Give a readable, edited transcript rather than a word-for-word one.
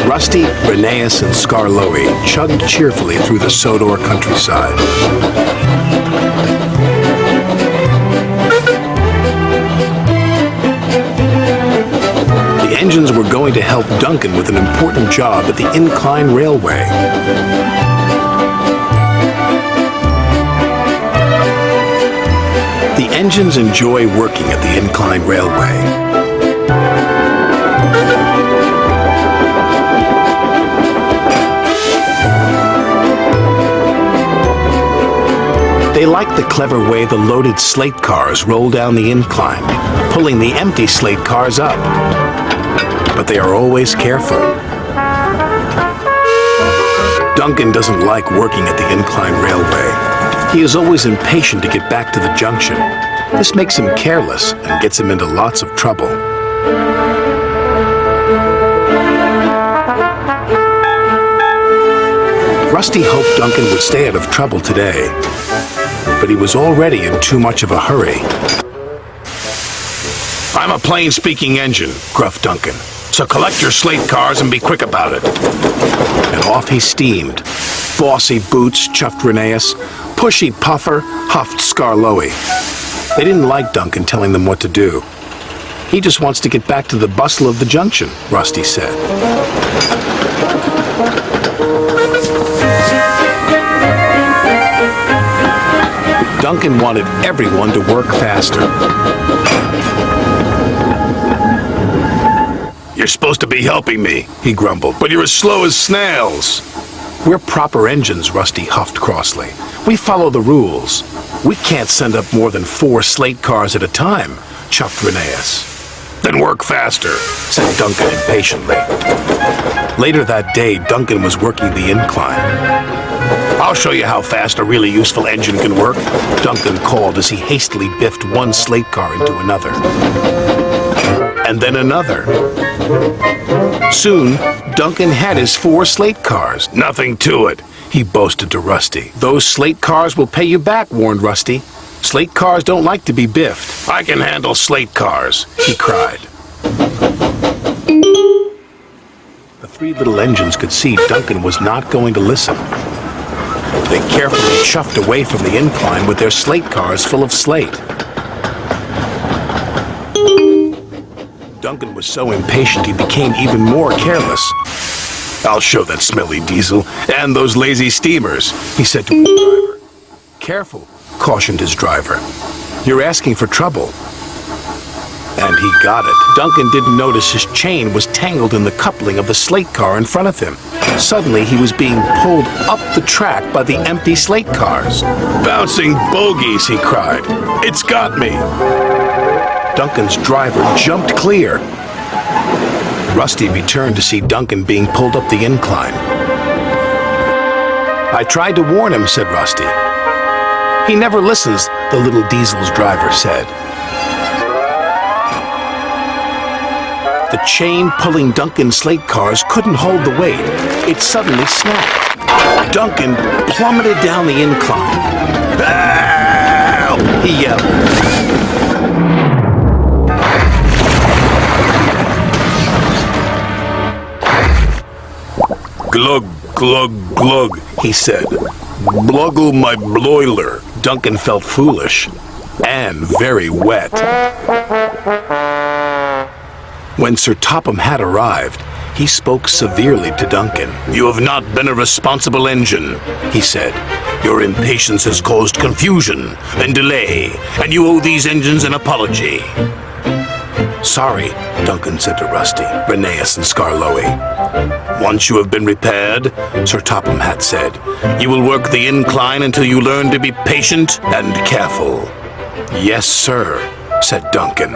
Rusty, Rheneas, and Skarloey chugged cheerfully through the Sodor countryside. The engines were going to help Duncan with an important job at the Incline Railway. The engines enjoy working at the Incline Railway. They like the clever way the loaded slate cars roll down the incline, pulling the empty slate cars up. But they are always careful. Duncan doesn't like working at the Incline Railway. He is always impatient to get back to the junction. This makes him careless and gets him into lots of trouble. Rusty hoped Duncan would stay out of trouble today, but he was already in too much of a hurry. "I'm a plain-speaking engine," gruffed Duncan, "so collect your slate cars and be quick about it." And off he steamed. Bossy boots, chuffed Rheneas. Pushy puffer, huffed Skarloey. They didn't like Duncan telling them what to do. "He just wants to get back to the bustle of the junction," Rusty said. Duncan wanted everyone to work faster. "You're supposed to be helping me," he grumbled, "but you're as slow as snails." "We're proper engines," Rusty huffed crossly. "We follow the rules. We can't send up more than 4 slate cars at a time," chuffed Rheneas. "Then work faster," said Duncan impatiently. Later that day, Duncan was working the incline. "I'll show you how fast a really useful engine can work," Duncan called as he hastily biffed one slate car into another. And then another. Soon, Duncan had his 4 slate cars. "Nothing to it," he boasted to Rusty. "Those slate cars will pay you back," warned Rusty. "Slate cars don't like to be biffed." "I can handle slate cars," he cried. The 3 little engines could see Duncan was not going to listen. They carefully chuffed away from the incline with their slate cars full of slate. Duncan was so impatient he became even more careless. "I'll show that smelly diesel and those lazy steamers," he said to his driver. "Careful," cautioned his driver. "You're asking for trouble." And he got it. Duncan didn't notice his chain was tangled in the coupling of the slate car in front of him. Suddenly, he was being pulled up the track by the empty slate cars. "Bouncing bogies," he cried. "It's got me." Duncan's driver jumped clear. Rusty returned to see Duncan being pulled up the incline. "I tried to warn him," said Rusty. "He never listens," the little diesel's driver said. The chain pulling Duncan's slate cars couldn't hold the weight. It suddenly snapped. Duncan plummeted down the incline. "Help!" he yelled. "Glug, glug, glug," he said. "Bluggle my broiler." Duncan felt foolish and very wet. When Sir Topham had arrived, he spoke severely to Duncan. "You have not been a responsible engine," he said. "Your impatience has caused confusion and delay, and you owe these engines an apology." "Sorry," Duncan said to Rusty, Rheneas, and Skarloey. "Once you have been repaired," Sir Topham had said, "you will work the incline until you learn to be patient and careful." "Yes, sir," said Duncan.